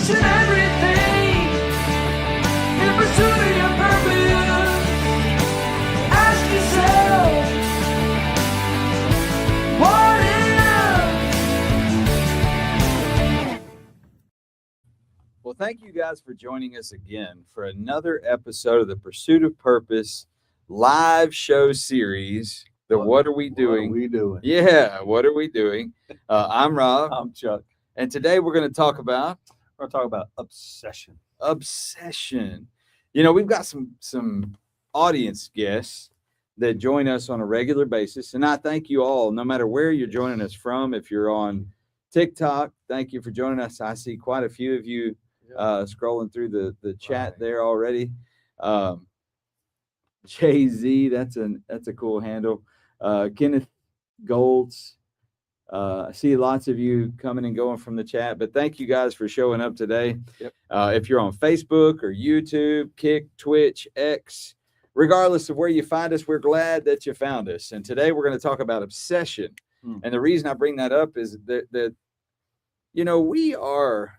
question everything in pursuit of your purpose. Ask yourself, what if? Well, thank you guys for joining us again for another episode of the Pursuit of Purpose live show series. What Are We Doing? What are we doing? Yeah, what are we doing? I'm Rob, I'm Chuck. and today we're going to talk about We're going to talk about obsession. obsession. You know, we've got some audience guests that join us on a regular basis, and I thank you all, no matter where you're joining us from. If you're on TikTok, thank you for joining us. I see quite a few of you scrolling through the chat there already. Jay-Z, that's a cool handle. Kenneth Golds. I see lots of you coming and going from the chat, but thank you guys for showing up today. Yep. If you're on Facebook or YouTube, Kick, Twitch, X, regardless of where you find us, we're glad that you found us. And today we're going to talk about obsession. And the reason I bring that up is that you know, we are,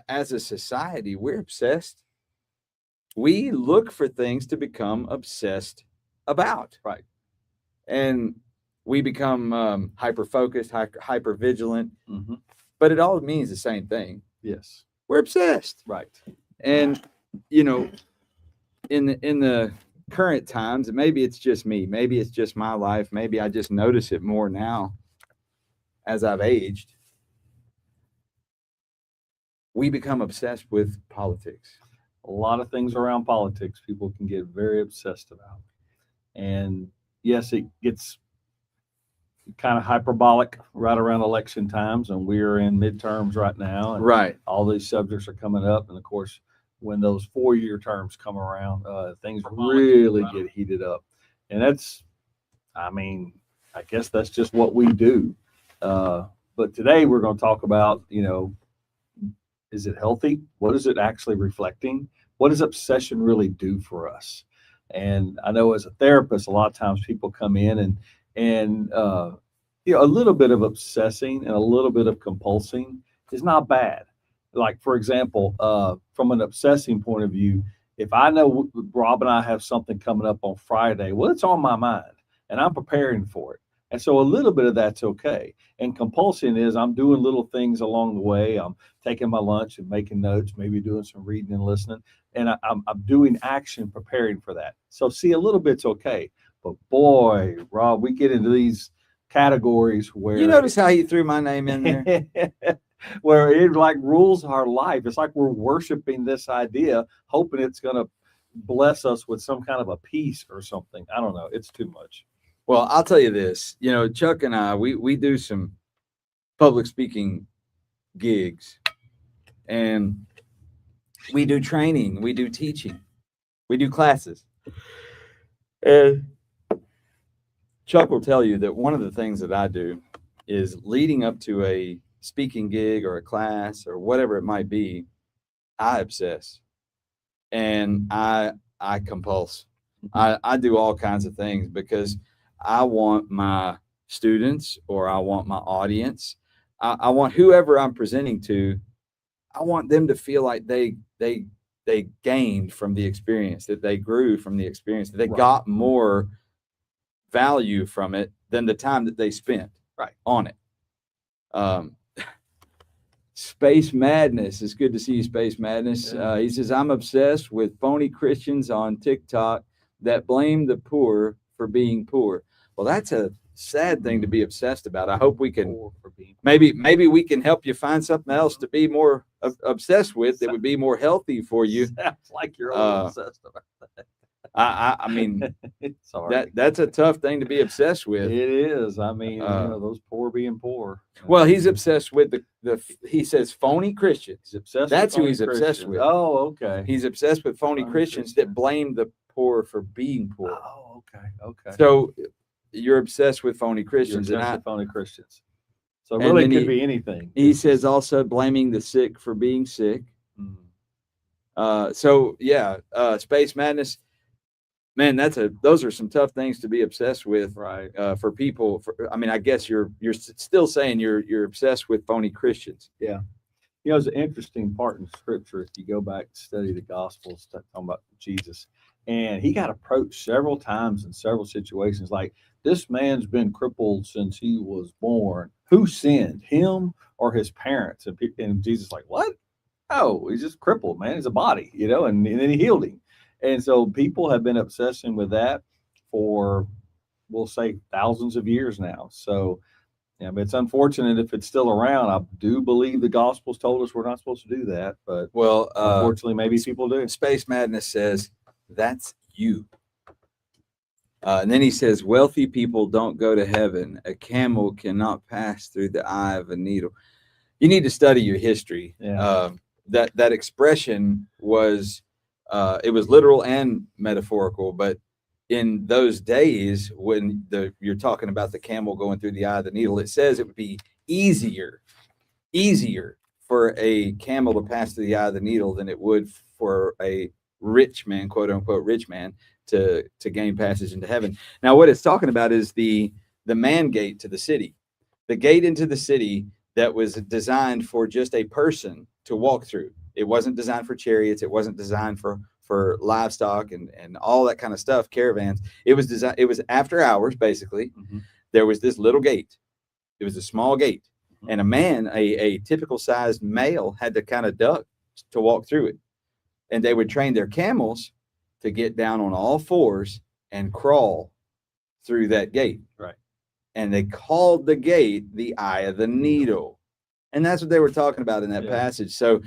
as a society, we're obsessed. We look for things to become obsessed about. Right. And we become hyper-focused, hyper-vigilant. Mm-hmm. But it all means the same thing. Yes. We're obsessed. Right. And, you know, in the current times, maybe it's just me. Maybe it's just my life. Maybe I just notice it more now as I've aged. We become obsessed with politics. A lot of things around politics people can get very obsessed about. And yes, it gets kind of hyperbolic right around election times, and we're in midterms right now. And Right. all these subjects are coming up. And of course, when those 4-year terms come around, things really get heated up. And that's, I mean, I guess that's just what we do. But today we're going to talk about, you know, is it healthy? What is it actually reflecting? What does obsession really do for us? And I know as a therapist, a lot of times people come in and you know, a little bit of obsessing and a little bit of compulsing is not bad. Like, for example, from an obsessing point of view, if I know Rob and I have something coming up on Friday, well, it's on my mind and I'm preparing for it. And so a little bit of that's okay. And compulsion is I'm doing little things along the way. I'm taking my lunch and making notes, maybe doing some reading and listening. And I'm doing action, preparing for that. So see, a little bit's okay. But boy, Rob, we get into these categories where You notice how he threw my name in there? where it like rules our life. It's like we're worshiping this idea, hoping it's going to bless us with some kind of a peace or something. I don't know. It's too much. Well, I'll tell you this. You know, Chuck and I, we do some public speaking gigs, and we do training, we do teaching, we do classes. And Chuck will tell you that one of the things that I do is leading up to a speaking gig or a class or whatever it might be, I obsess and I compulse. I do all kinds of things because I want my students, or I want my audience, I want whoever I'm presenting to, I want them to feel like they gained from the experience, that they grew from the experience, that they got more value from it than the time that they spent on it. Space Madness, it's good to see you, Space Madness. He says, I'm obsessed with phony Christians on TikTok that blame the poor for being poor. Well, that's a sad thing to be obsessed about. I hope we can maybe we can help you find something else to be more obsessed with that would be more healthy for you. Sounds like you're all obsessed about that. I mean, Sorry. that's a tough thing to be obsessed with. It is. I mean, you know, those poor being poor. Well, he's obsessed with he says phony Christians. He's obsessed. That's with who he's obsessed with. Oh, okay. He's obsessed with phony Christians that blame the poor for being poor. Oh, okay. Okay. So you're obsessed with phony Christians. You're obsessed with phony Christians. So and really, it then could be anything. He says also blaming the sick for being sick. So yeah, Space Madness. Man, those are some tough things to be obsessed with, right? For people. I mean, I guess you're still saying you're obsessed with phony Christians. Yeah. You know, it's an interesting part in scripture. If you go back to study the Gospels, talking about Jesus, and he got approached several times in several situations. Like, this man's been crippled since he was born. Who sinned, him or his parents? And Jesus, like, what? Oh, he's just crippled, man. He's a body, and then he healed him. And so people have been obsessing with that for, we'll say, thousands of years now. So, yeah, but it's unfortunate if it's still around. I do believe the Gospels told us we're not supposed to do that, but Well, unfortunately, maybe people do. Space Madness says, that's you. And then he says, wealthy people don't go to heaven. A camel cannot pass through the eye of a needle. You need to study your history. Yeah. That expression was, it was literal and metaphorical, but in those days when you're talking about the camel going through the eye of the needle, it says it would be easier for a camel to pass through the eye of the needle than it would for a rich man, quote unquote rich man, to gain passage into heaven. Now, what it's talking about is the man gate to the city, the gate into the city that was designed for just a person to walk through. It wasn't designed for chariots. It wasn't designed for livestock and all that kind of stuff, caravans. It was designed, it was after hours, basically. Mhm. There was this little gate. It was a small gate. Mhm. And a man, a typical sized male, had to kind of duck to walk through it. And they would train their camels to get down on all fours and crawl through that gate. Right. And they called the gate the eye of the needle. And that's what they were talking about in that Yeah. passage. So,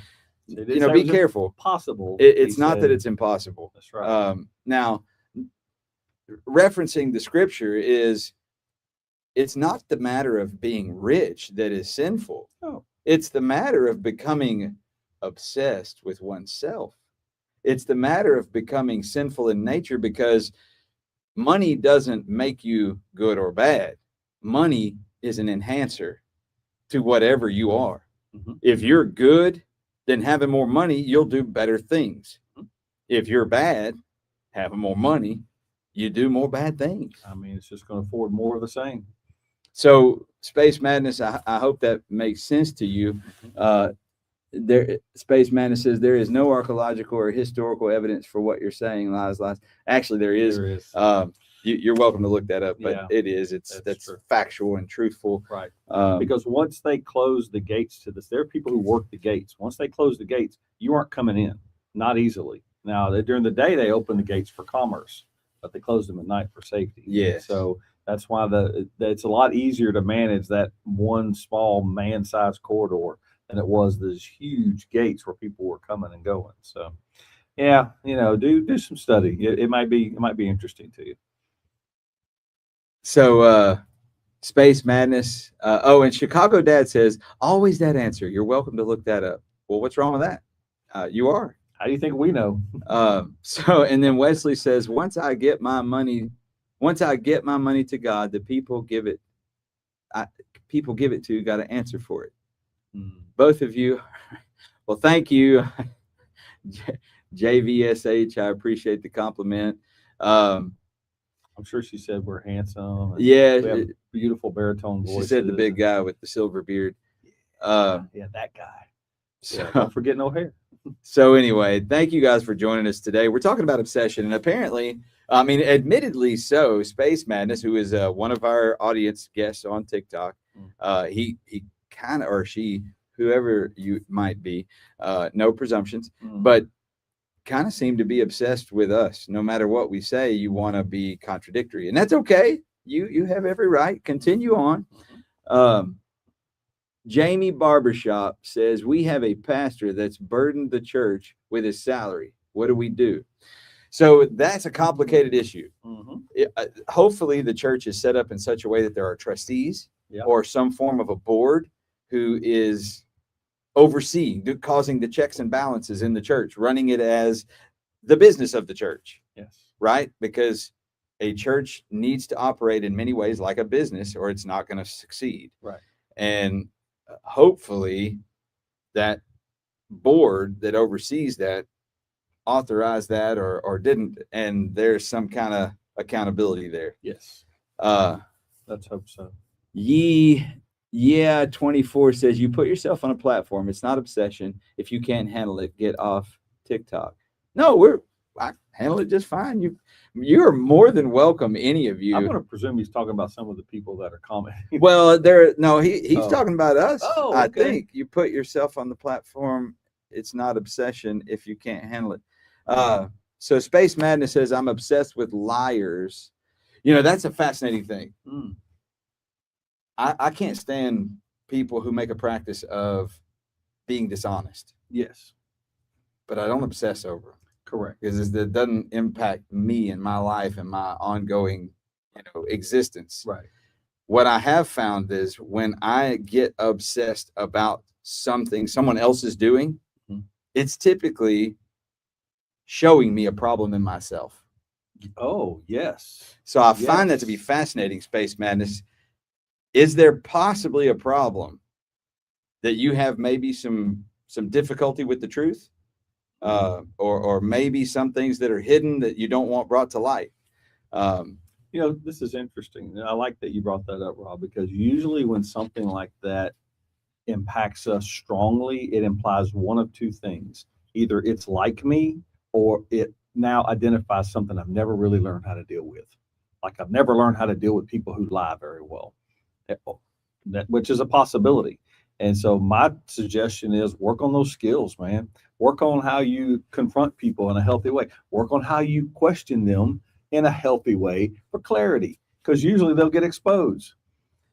It be is- it was careful. Possible. It's he not that said. it's impossible. That's right. Now, referencing the scripture is, it's not the matter of being rich that is sinful. No. It's the matter of becoming obsessed with oneself. It's the matter of becoming sinful in nature, because money doesn't make you good or bad. Money is an enhancer to whatever you are. Mhm. If you're good, then having more money, you'll do better things. If you're bad, having more money, you do more bad things. I mean, it's just going to afford more of the same. So, Space Madness, I hope that makes sense to you. Space Madness says there is no archaeological or historical evidence for what you're saying. Lies. Actually, there is. There is. You're welcome to look that up, but Yeah, it is. that's That's true. factual and truthful. Right. Um, Because once they close the gates to this, there are people who work the gates. Once they close the gates, you aren't coming in, not easily. Now, during the day, they open the gates for commerce, but they close them at night for safety. Yes. So that's why it's a lot easier to manage that one small man-sized corridor than it was those huge gates where people were coming and going. So, yeah, do some study. It might be interesting to you. So, Space Madness. And Chicago Dad says, always that answer. You're welcome to look that up. Well, what's wrong with that? You are. How do you think we know? And then Wesley says, once I get my money to God, the people give it to, got to answer for it. Both of you. Well, thank you. JVSH. I appreciate the compliment. I'm sure she said we're handsome. and Yeah. we have beautiful baritone voices. She said the big guy with the silver beard. Yeah, that guy. Yeah, don't forget no hair. So anyway, thank you guys for joining us today. We're talking about obsession, and apparently, I mean, admittedly so, Space Madness, who is one of our audience guests on TikTok, he kind of, or she, whoever you might be, no presumptions, but kind of seemed to be obsessed with us. No matter what we say, you want to be contradictory, and that's okay. You have every right. Continue on. Jamie Barbershop says, we have a pastor that's burdened the church with his salary. What do we do? So that's a complicated issue. Hopefully the church is set up in such a way that there are trustees or some form of a board who is overseeing, causing the checks and balances in the church, running it as the business of the church. Yes. Right? Because a church needs to operate in many ways like a business, or it's not going to succeed. Right. And hopefully that board that oversees that authorized that or didn't, and there's some kind of accountability there. Yes. Let's hope so. Ye Yeah, 24 says you put yourself on a platform. It's not obsession. If you can't handle it, get off TikTok. No, I handle it just fine. You're more than welcome, any of I'm you. going to presume he's talking about some of the people that are commenting. Well, he's Oh. talking about us. Oh, I okay. think you put yourself on the platform. It's not obsession if you can't handle it. So Space Madness says I'm obsessed with liars. That's a fascinating thing. Mm, I can't stand people who make a practice of being dishonest, yes, but I don't obsess over them correct. because it doesn't impact me and my life and my ongoing, existence. Right. What I have found is when I get obsessed about something someone else is doing, Mhm. it's typically showing me a problem in myself. Oh, yes. So I find that to be Yes. fascinating, Space Madness. Is there possibly a problem that you have maybe some difficulty with the truth, or maybe some things that are hidden that you don't want brought to light? This is interesting. And I like that you brought that up, Rob, because usually when something like that impacts us strongly, it implies one of two things. Either it's like me or it now identifies something I've never really learned how to deal with. Like I've never learned how to deal with people who lie very well, which is a possibility. And so my suggestion is work on those skills, man. Work on how you confront people in a healthy way. Work on how you question them in a healthy way for clarity, because usually they'll get exposed.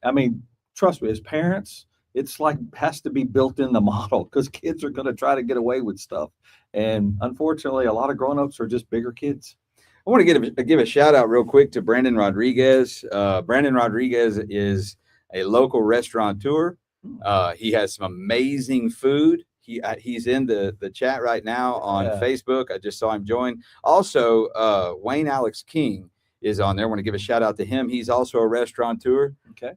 I mean, trust me, as parents, it's like has to be built in the model because kids are going to try to get away with stuff. And unfortunately, a lot of grown-ups are just bigger kids. I want to give a shout out real quick to Brandon Rodriguez. Brandon Rodriguez is a local restaurateur. He has some amazing food. He's in the chat right now on Facebook. I just saw him join. Also, Wayne Alex King is on there. I want to give a shout out to him. He's also a restaurateur. Okay.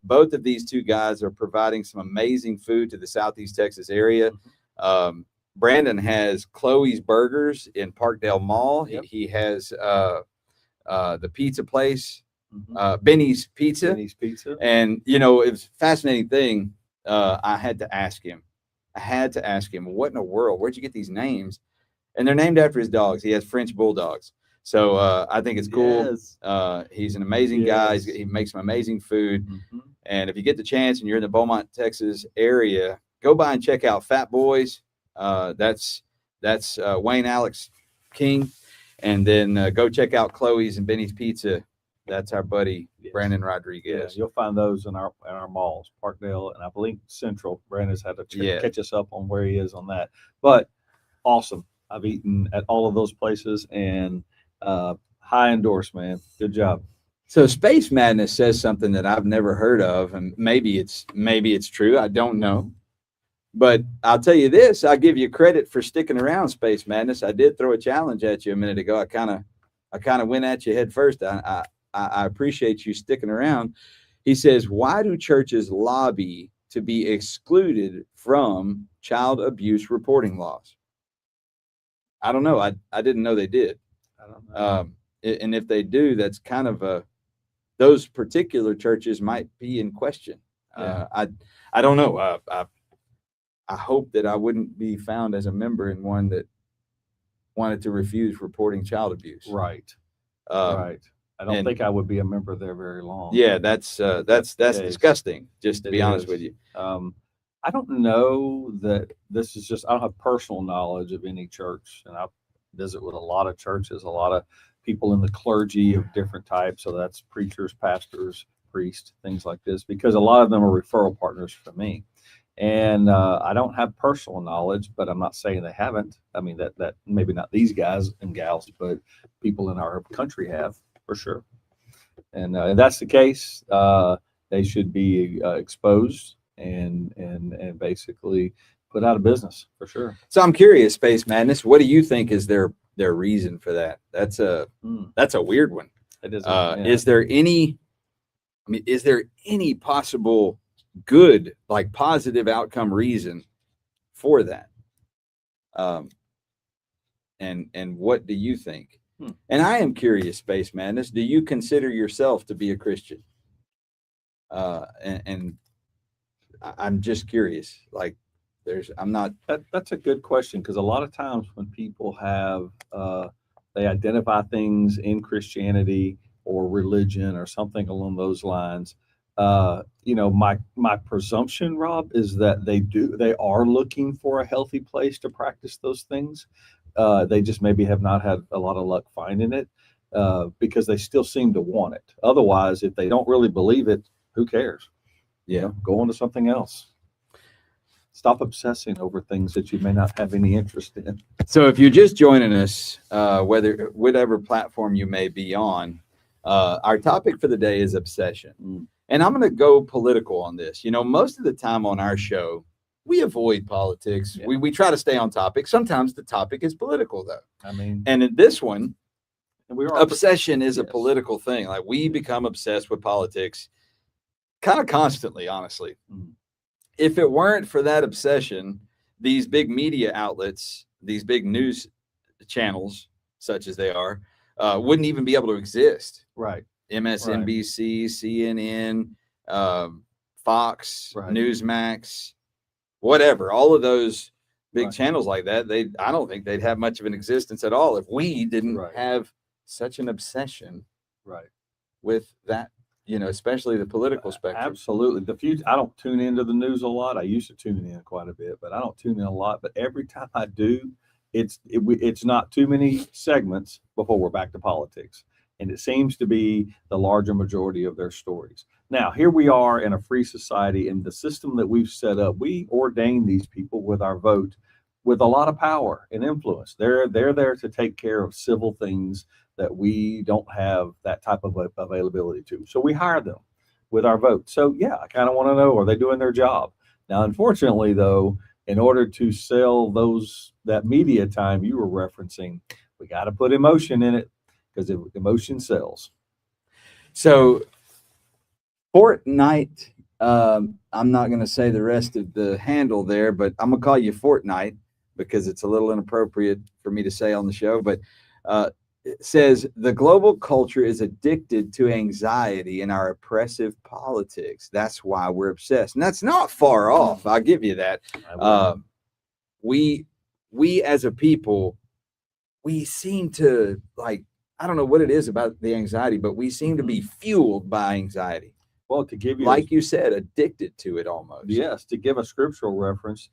Both of these two guys are providing some amazing food to the Southeast Texas area. Brandon has Chloe's Burgers in Parkdale Mall. Yep. He has the pizza place, Mhm. Benny's Pizza. Benny's Pizza. And, it was a fascinating thing. I had to ask him, what in the world? Where'd you get these names? And they're named after his dogs. He has French bulldogs. So I think it's cool. Yes. He's an amazing guy. Yes. He makes some amazing food. Mhm. And if you get the chance and you're in the Beaumont, Texas area, go by and check out Fat Boys. That's Wayne Alex King. And then go check out Chloe's and Benny's Pizza. That's our buddy, Yes. Brandon Yeah, Rodriguez. you'll find those in our malls, Parkdale, and I believe Central. Brandon's had to catch us up on where he is on that. But awesome. I've eaten at all of those places and high endorse, man. Good job. So Space Madness says something that I've never heard of, and maybe it's true. I don't know. But I'll tell you this, I'll give you credit for sticking around, Space Madness. I did throw a challenge at you a minute ago. I kind of went at you head first. I appreciate you sticking around. He says, why do churches lobby to be excluded from child abuse reporting laws? I don't know. I didn't know they did. I don't know. And if they do, that's kind of those particular churches might be in question. Yeah. I don't know. I hope that I wouldn't be found as a member in one that wanted to refuse reporting child abuse. Right. Um, Right. I don't and- think I would be a member there very long. Yeah, that's case. disgusting. Just to It be honest is. with you. I don't know that this is just, I don't have personal knowledge of any church. And I visit with a lot of churches, a lot of people in the clergy of different types. So that's preachers, pastors, priests, things like this, because a lot of them are referral partners for me. And I don't have personal knowledge, but I'm not saying they haven't. I mean, that maybe not these guys and gals, but people in our country have for sure. And if that's the case, they should be exposed and basically put out of business for sure. So I'm curious, Space Madness, what do you think is their reason for that? That's a weird one. It is. Is there any possible good, like positive outcome reason for that? And what do you think? And I am curious, Space Madness, do you consider yourself to be a Christian? And I'm just curious. Like, I'm not. That's a good question, because a lot of times when people have they identify things in Christianity or religion or something along those lines. My presumption, Rob, is that they are looking for a healthy place to practice those things. They just maybe have not had a lot of luck finding it, because they still seem to want it. Otherwise, if they don't really believe it, who cares? Yeah. Go on to something else. Stop obsessing over things that you may not have any interest in. So if you're just joining us, whatever platform you may be on, our topic for the day is obsession. And I'm going to go political on this. Most of the time on our show, we avoid politics. Yeah. We try to stay on topic. Sometimes the topic is political, though. I mean, And in this one, we are obsession is a Yes. political thing. Like, we become obsessed with politics kind of constantly, honestly. Mhm. If it weren't for that obsession, these big media outlets, these big news channels, such as they are, wouldn't even be able to exist. right. MSNBC, CNN, Fox, Right. Newsmax, whatever, all of those big Right. channels like that, I don't think they'd have much of an existence at all if we didn't Right. have such an obsession Right. with that, especially the political spectrum. Absolutely. The future. I don't tune into the news a lot. I used to tune in quite a bit, but I don't tune in a lot. But every time I do, it's not too many segments before we're back to politics, and it seems to be the larger majority of their stories. Now, here we are in a free society, and the system that we've set up, we ordain these people with our vote, with a lot of power and influence. They're there to take care of civil things that we don't have that type of availability to. So we hire them with our vote. So yeah, I kind of want to know, are they doing their job? Now, unfortunately, though, in order to sell that media time you were referencing, we got to put emotion in it, because emotion sells. So Fortnite, I'm not going to say the rest of the handle there, but I'm going to call you Fortnite because it's a little inappropriate for me to say on the show. But it says the global culture is addicted to anxiety and our oppressive politics. That's why we're obsessed. And that's not far off. I'll give you that. We as a people, we seem to, like, I don't know what it is about the anxiety, but we seem to be fueled by anxiety. Well, to give you Like you said, addicted to it almost. Yes, to give a scriptural reference,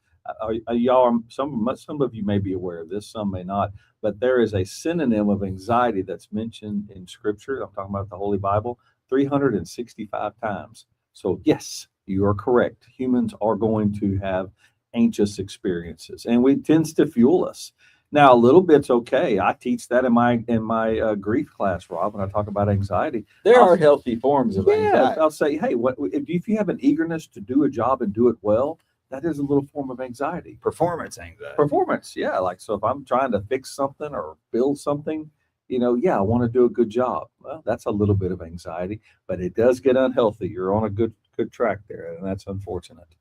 y'all, some of you may be aware of this, some may not, but there is a synonym of anxiety that's mentioned in Scripture. I'm talking about the Holy Bible, 365 times. So yes, you are correct. Humans are going to have anxious experiences, and it tends to fuel us. Now, a little bit's okay. I teach that in my grief class, Rob, when I talk about anxiety. There are healthy forms of Yeah, anxiety. I'll say, hey, if you have an eagerness to do a job and do it well, that is a little form of anxiety. Performance anxiety. Performance, yeah. Like, so if I'm trying to fix something or build something, I want to do a good job. Well, that's a little bit of anxiety, but it does get unhealthy. You're on a good track there, and that's unfortunate.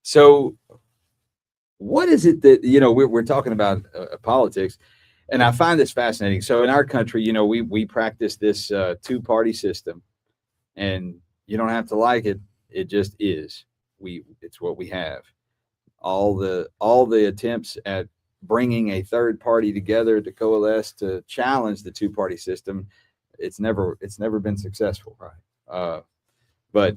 So what is it that, we're talking about politics, and I find this fascinating. So in our country, we practice this two-party system, and you don't have to like it. It just is. It's what we have. All the attempts at bringing a third party together to coalesce to challenge the two-party system, it's never been successful. Right. But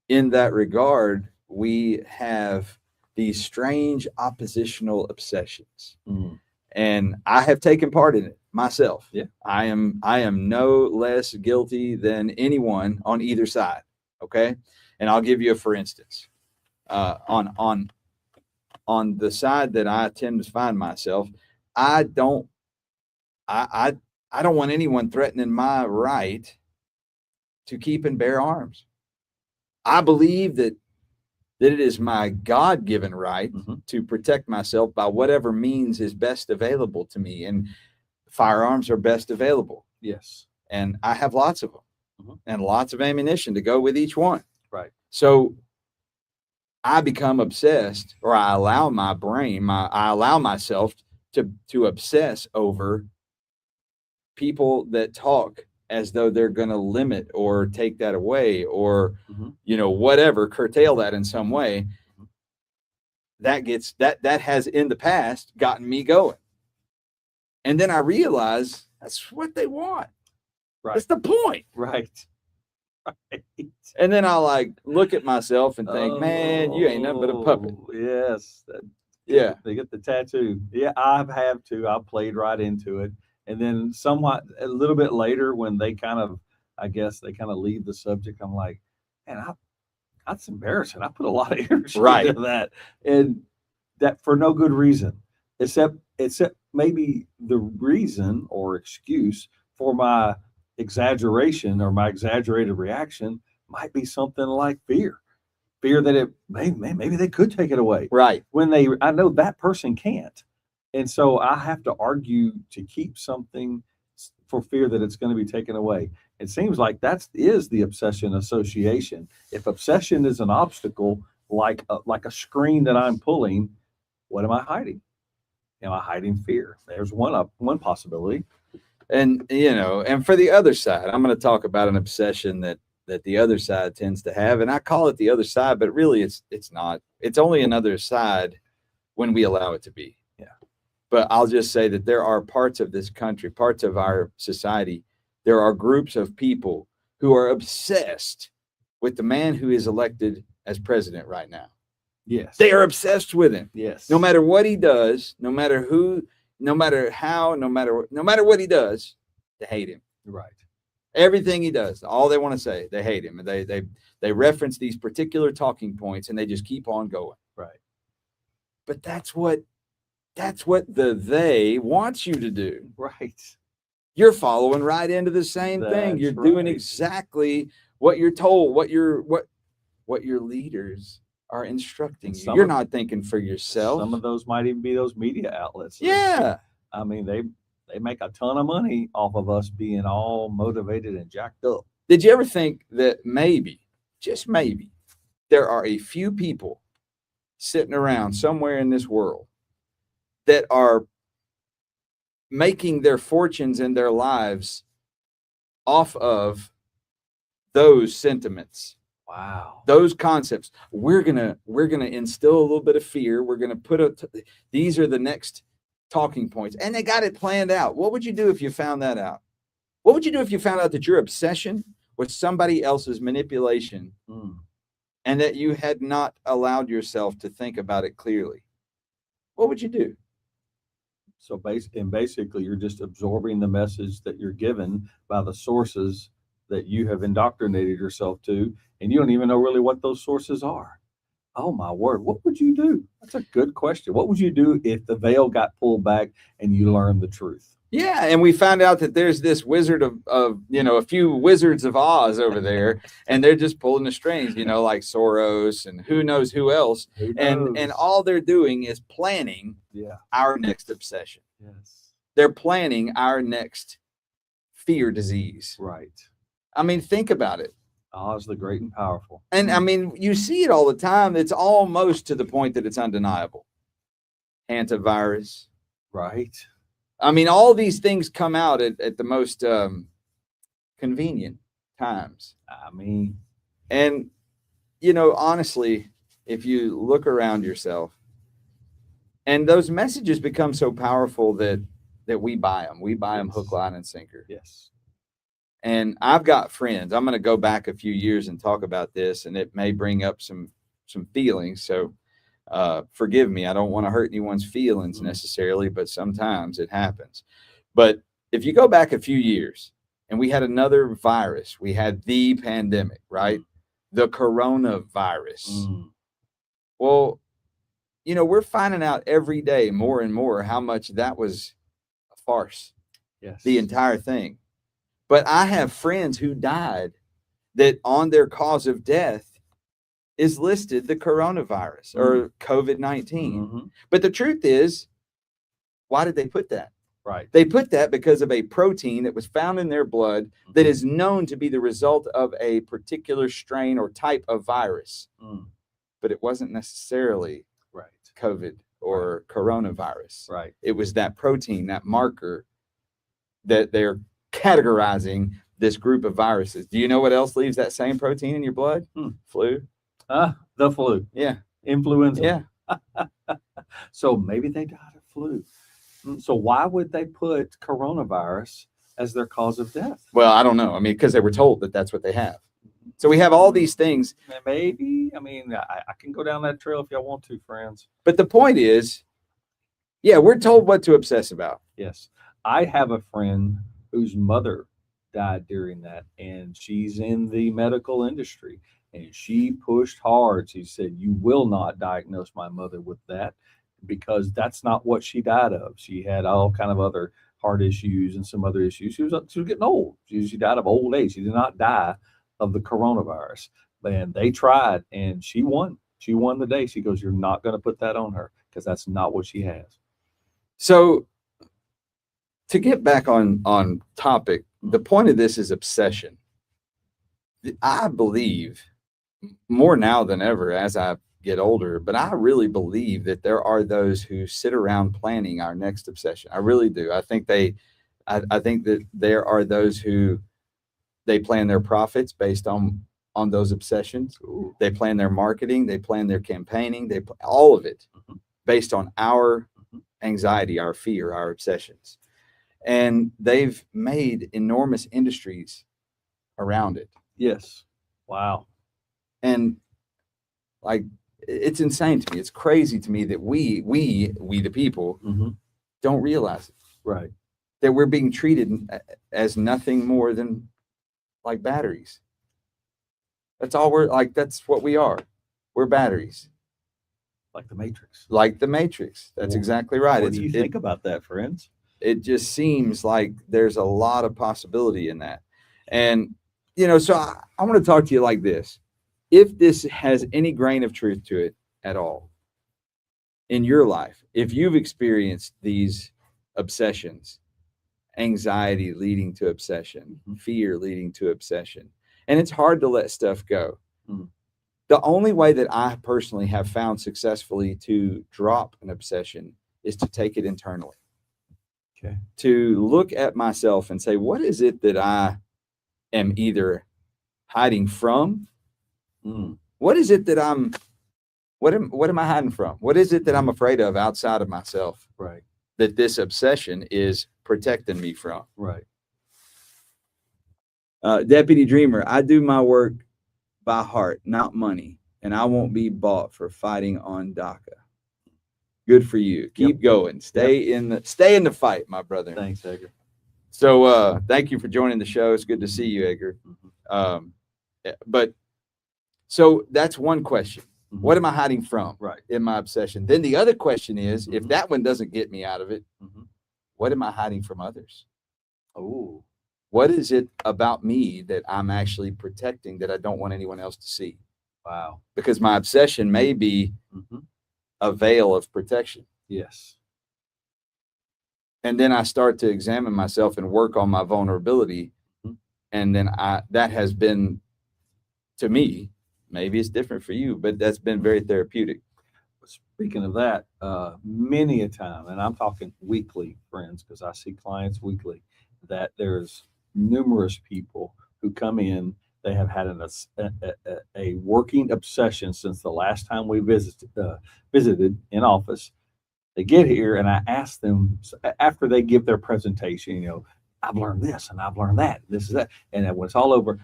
in that regard, we have these strange oppositional obsessions. Mm. And I have taken part in it myself. Yeah. I am no less guilty than anyone on either side. Okay. And I'll give you a for instance. On the side that I tend to find myself, I don't want anyone threatening my right to keep and bear arms. I believe that it is my God-given right to protect myself by whatever means is best available to me. And firearms are best available. Yes. And I have lots of them and lots of ammunition to go with each one. Right. So I become obsessed, or I allow my brain, I allow myself to obsess over people that talk as though they're going to limit or take that away or, Mhm. whatever, curtail that in some way. That has in the past gotten me going. And then I realize that's what they want. Right. That's the point. Right. Right. And then I like look at myself and think, man, you ain't nothing but a puppet. Oh, yes. Yeah. They get the tattoo. Yeah, I have too. I played right into it. And then somewhat a little bit later when they kind of, I guess they kind of leave the subject, I'm like, man, that's embarrassing. I put a lot of energy Right. into that. And that for no good reason, except maybe the reason or excuse for my exaggeration or my exaggerated reaction might be something like fear that maybe they could take it away Right. when I know that person can't. And so I have to argue to keep something for fear that it's going to be taken away. It seems like that is the obsession association. If obsession is an obstacle, like a screen that I'm pulling, what am I hiding? Am I hiding fear? There's one possibility. And and for the other side, I'm going to talk about an obsession that the other side tends to have, and I call it the other side, but really it's not. It's only another side when we allow it to be. Yeah. But I'll just say that there are parts of this country, parts of our society, there are groups of people who are obsessed with the man who is elected as president right now. Yes. They are obsessed with him. Yes. No matter what he does, no matter who, no matter how, no matter what he does, they hate him. Right. Everything he does, all they want to say, they hate him. And they reference these particular talking points and they just keep on going. Right. But that's what they want you to do. Right. You're following right into the same thing. That's You're doing right. exactly what you're told, what your leaders are instructing you. Some You're of- not thinking for yourself. Some of those might even be those media outlets. Yeah. I mean, they make a ton of money off of us being all motivated and jacked up. Did you ever think that maybe, just maybe, there are a few people sitting around somewhere in this world that are making their fortunes in their lives off of those sentiments, Wow. those concepts? We're gonna instill a little bit of fear. We're gonna these are the next talking points, and they got it planned out. What would you do if you found that out? What would you do if you found out that your obsession was somebody else's manipulation and that you had not allowed yourself to think about it clearly? What would you do? So basically, you're just absorbing the message that you're given by the sources that you have indoctrinated yourself to, and you don't even know really what those sources are. Oh my word, what would you do? That's a good question. What would you do if the veil got pulled back and you learned the truth? Yeah, and we found out that there's this wizard of a few Wizards of Oz over there, and they're just pulling the strings, like Soros and who knows who else. Who And knows? all they're doing is planning Yeah. our next obsession. Yes. They're planning our next fear disease. Right. I mean, think about it. Oz the Great and Powerful. And I mean, you see it all the time. It's almost to the point that it's undeniable. Hantavirus. Right. I mean, all these things come out at the most convenient times. I mean, And, honestly, if you look around yourself, and those messages become so powerful that we buy them. We buy them Yes. hook, line, and sinker. yes. And I've got friends. I'm going to go back a few years and talk about this, and it may bring up some feelings. So forgive me. I don't want to hurt anyone's feelings necessarily, but sometimes it happens. But if you go back a few years and we had another virus, we had the pandemic, right? The coronavirus. Mm. Well, we're finding out every day more and more how much that was a farce, Yes. the entire thing. But I have friends who died that on their cause of death is listed the coronavirus or COVID-19. Mhm. But the truth is, why did they put that? Right. They put that because of a protein that was found in their blood that is known to be the result of a particular strain or type of virus. Mm. But it wasn't necessarily Right. COVID or coronavirus. Right. It was that protein, that marker that they're categorizing this group of viruses. Do you know what else leaves that same protein in your blood? Flu. The flu, Yeah. influenza. Yeah. So maybe they died of flu. So why would they put coronavirus as their cause of death? Well, I don't know. I mean, because they were told that that's what they have. So we have all these things. Maybe. I mean, I can go down that trail if y'all want to, friends. But the point is, yeah, we're told what to obsess about. Yes. I have a friend whose mother died during that, and she's in the medical industry, and she pushed hard. She said, "You will not diagnose my mother with that, because that's not what she died of. She had all kind of other heart issues and some other issues. She was getting old. She died of old age. She did not die of the coronavirus." And they tried, and she won. She won the day. She goes, "You're not going to put that on her, because that's not what she has." So to get back on topic, the point of this is obsession. I believe more now than ever as I get older, but I really believe that there are those who sit around planning our next obsession. I really do. I think I think that there are those who they plan their profits based on those obsessions. Ooh. They plan their marketing, they plan their campaigning, all of it based on our anxiety, our fear, our obsessions. And they've made enormous industries around it. Yes. Wow. And like, it's insane to me. It's crazy to me that we the people don't realize it, Right. that we're being treated as nothing more than like batteries. That's all we're like. That's what we are. We're batteries, Like the Matrix. like the Matrix. That's exactly right. What do you think about that, friends? It just seems like there's a lot of possibility in that. And, so I want to talk to you like this. If this has any grain of truth to it at all in your life, if you've experienced these obsessions, anxiety leading to obsession, fear leading to obsession, and it's hard to let stuff go. The only way that I personally have found successfully to drop an obsession is to take it internally. Okay. To look at myself and say, what is it that I am either hiding from? What is it that what am I hiding from? What is it that I'm afraid of outside of myself? Right. That this obsession is protecting me from? Right. Deputy Dreamer, I do my work by heart, not money, and I won't be bought for fighting on DACA. Good for you. Keep going. Stay in the fight, my brother. Thanks, Edgar. So thank you for joining the show. It's good to see you, Edgar. But so that's one question. What am I hiding from? Right. In my obsession? Then the other question is, if that one doesn't get me out of it, what am I hiding from others? Oh. What is it about me that I'm actually protecting that I don't want anyone else to see? Wow. Because my obsession may be a veil of protection. Yes. And then I start to examine myself and work on my vulnerability. And then that has been, to me, maybe it's different for you, but that's been very therapeutic. Speaking of that, many a time, and I'm talking weekly, friends, because I see clients weekly, that there's numerous people who come in. They have had a working obsession since the last time we visited in office. They get here, and I ask them after they give their presentation, I've learned this and I've learned that. This is that. And then when it's all over,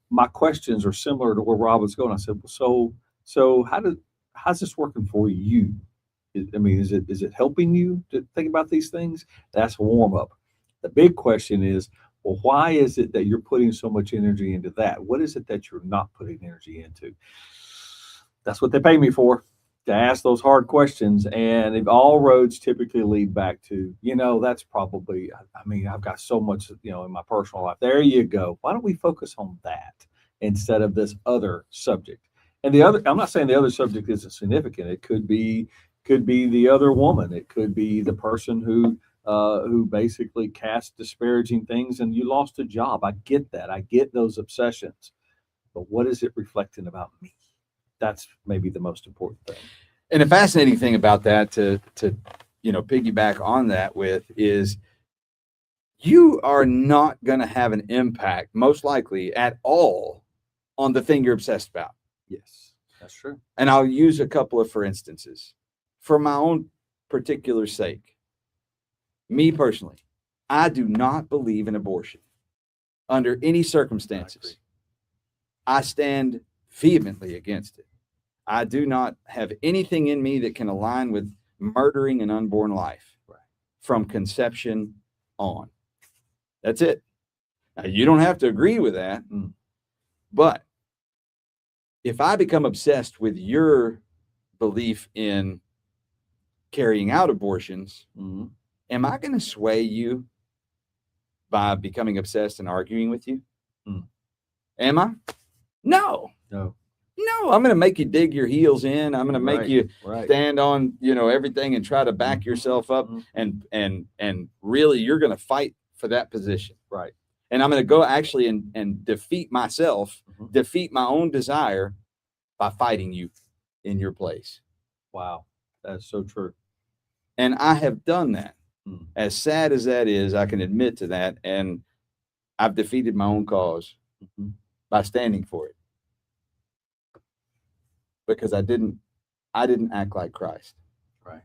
my questions are similar to where Rob was going. I said, well, so how's this working for you? I mean, is it helping you to think about these things? That's a warm up. The big question is, well, why is it that you're putting so much energy into that? What is it that you're not putting energy into? That's what they pay me for, to ask those hard questions. And if all roads typically lead back to, that's probably, I've got so much, in my personal life. There you go. Why don't we focus on that instead of this other subject? And I'm not saying the other subject isn't significant. It could be the other woman. It could be the person who basically cast disparaging things and you lost a job. I get that. I get those obsessions. But what is it reflecting about me? That's maybe the most important thing. And the fascinating thing about that to piggyback on that with is you are not going to have an impact, most likely at all, on the thing you're obsessed about. Yes, that's true. And I'll use a couple of for instances. For my own particular sake, me personally, I do not believe in abortion under any circumstances. I stand vehemently against it. I do not have anything in me that can align with murdering an unborn life from conception on. That's it. Now, you don't have to agree with that, but if I become obsessed with your belief in carrying out abortions, am I going to sway you by becoming obsessed and arguing with you? Am I? No. No, I'm going to make you dig your heels in. I'm going to make you stand on, everything and try to back yourself up. And really, you're going to fight for that position. Right. And I'm going to go actually and defeat myself, defeat my own desire by fighting you in your place. Wow. That's so true. And I have done that. As sad as that is, I can admit to that. And I've defeated my own cause by standing for it. Because I didn't act like Christ. Right.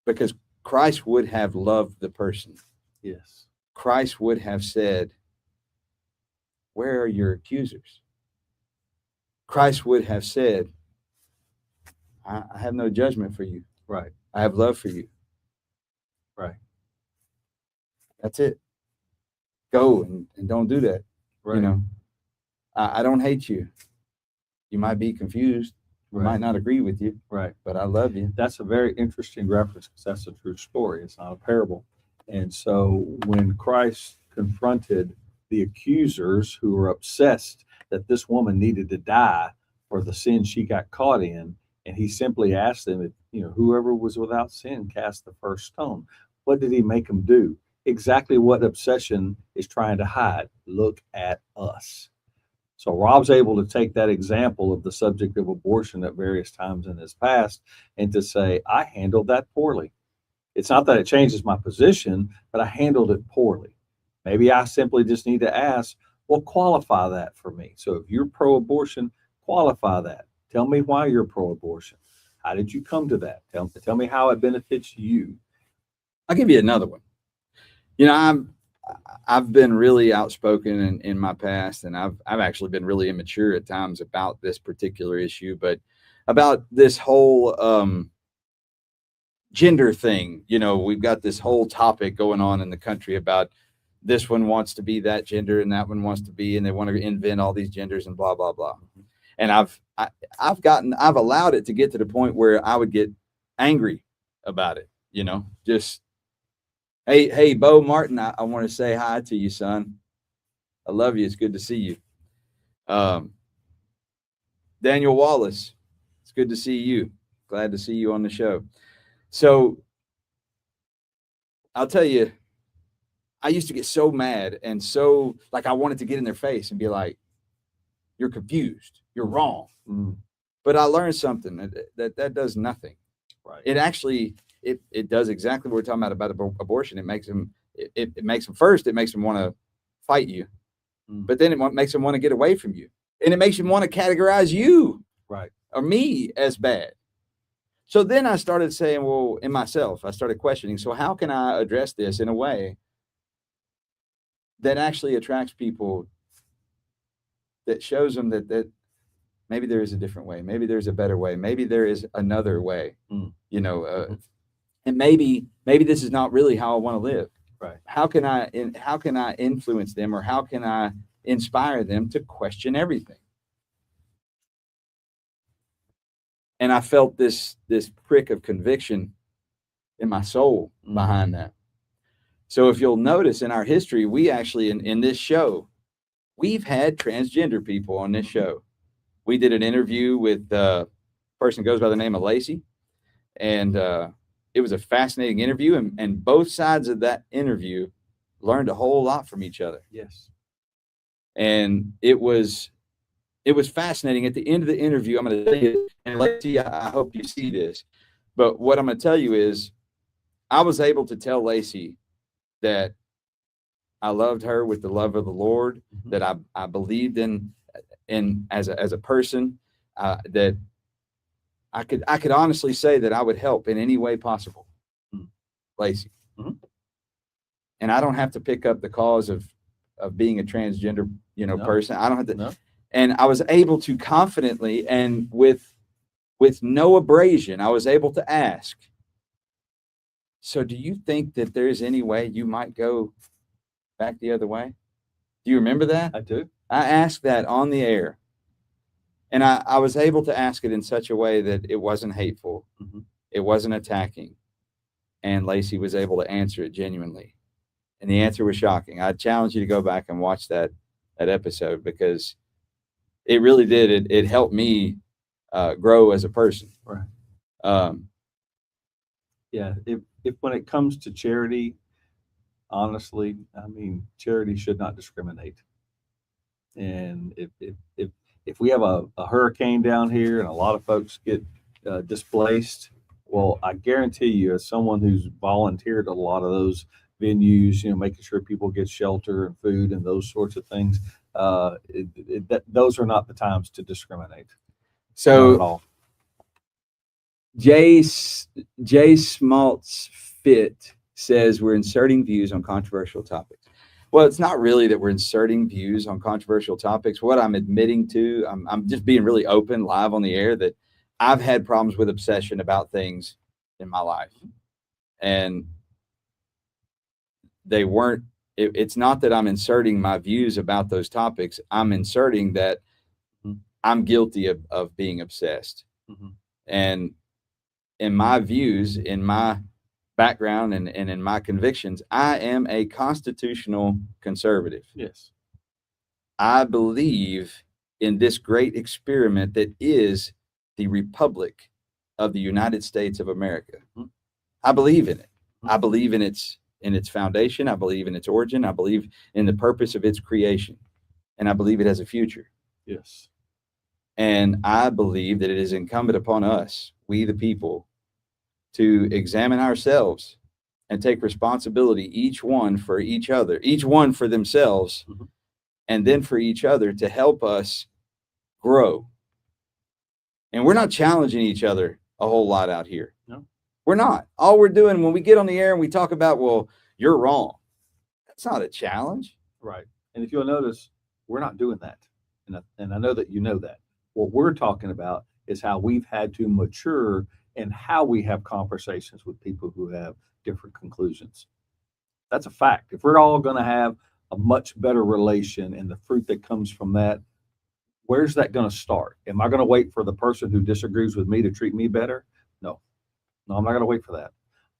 Because Christ would have loved the person. Yes. Christ would have said, where are your accusers? Christ would have said, I have no judgment for you. Right. I have love for you. Right. That's it. Go and don't do that. Right. I don't hate you. You might be confused. I might not agree with you. Right. But I love you. That's a very interesting reference because that's a true story. It's not a parable. And so when Christ confronted the accusers who were obsessed that this woman needed to die for the sin she got caught in, and he simply asked them, whoever was without sin cast the first stone. What did he make them do? Exactly what obsession is trying to hide. Look at us. So Rob's able to take that example of the subject of abortion at various times in his past and to say, I handled that poorly. It's not that it changes my position, but I handled it poorly. Maybe I simply just need to ask, well, qualify that for me. So if you're pro-abortion, qualify that. Tell me why you're pro-abortion. How did you come to that? Tell me how it benefits you. I'll give you another one. I've been really outspoken in my past, and I've actually been really immature at times about this particular issue, but about this whole gender thing. We've got this whole topic going on in the country about this one wants to be that gender and that one wants to be, and they want to invent all these genders and blah, blah, blah. And I've allowed it to get to the point where I would get angry about it, just, Hey, Bo Martin, I want to say hi to you, son. I love you. It's good to see you. Daniel Wallace, it's good to see you. Glad to see you on the show. So I'll tell you, I used to get so mad and so I wanted to get in their face and be like, you're confused. You're wrong. But I learned something that does nothing. Right. It actually... It does exactly what we're talking about abortion. It makes them, it makes them first, it makes them want to fight you, but then it makes them want to get away from you. And it makes them want to categorize you or me as bad. So then I started saying, well, in myself, I started questioning, so how can I address this in a way that actually attracts people, that shows them that maybe there is a different way. Maybe there's a better way. Maybe there is another way, and maybe this is not really how I want to live. Right. How can I influence them, or how can I inspire them to question everything? And I felt this prick of conviction in my soul behind that. So if you'll notice in our history, we actually in this show, we've had transgender people on this show. We did an interview with a person who goes by the name of Lacey, and it was a fascinating interview, and both sides of that interview learned a whole lot from each other. Yes. And it was fascinating. At the end of the interview, I'm going to tell you, and Lacey, I hope you see this, but what I'm going to tell you is I was able to tell Lacey that I loved her with the love of the Lord, Mhm. that I believed in as a person, that I could honestly say that I would help in any way possible. Mm. Lacey. Mhm. And I don't have to pick up the cause of being a transgender, No. person. I don't have to. No. And I was able to confidently and with no abrasion, I was able to ask, so do you think that there's any way you might go back the other way? Do you remember that? I do. I asked that on the air. And I was able to ask it in such a way that it wasn't hateful. Mhm. It wasn't attacking. And Lacey was able to answer it genuinely. And the answer was shocking. I challenge you to go back and watch that episode, because it really did. It helped me grow as a person. Right. Um, Yeah. If when it comes to charity, honestly, I mean, charity should not discriminate. And if we have a hurricane down here and a lot of folks get displaced, well, I guarantee you, as someone who's volunteered at a lot of those venues, making sure people get shelter and food and those sorts of things, those are not the times to discriminate. Not at so all. Jay Smaltz Fit says we're inserting views on controversial topics. Well, it's not really that we're inserting views on controversial topics. What I'm admitting to, I'm just being really open live on the air, that I've had problems with obsession about things in my life. And they weren't, it's not that I'm inserting my views about those topics. I'm inserting that I'm guilty of being obsessed. Mhm. And in my views, in my background, and in my convictions, I am a constitutional conservative. Yes. I believe in this great experiment that is the Republic of the United States of America. Mhm. I believe in it. I believe in its foundation. I believe in its origin. I believe in the purpose of its creation. And I believe it has a future. Yes. And I believe that it is incumbent upon us, we the people, to examine ourselves and take responsibility, each one for each other, each one for themselves, Mhm. and then for each other, to help us grow. And we're not challenging each other a whole lot out here. No. We're not. All we're doing when we get on the air and we talk about, well, you're wrong, that's not a challenge. Right. And if you'll notice, we're not doing that. And I know that you know that. What we're talking about is how we've had to mature and how we have conversations with people who have different conclusions. That's a fact. If we're all going to have a much better relation and the fruit that comes from that, where's that going to start? Am I going to wait for the person who disagrees with me to treat me better? No, I'm not going to wait for that.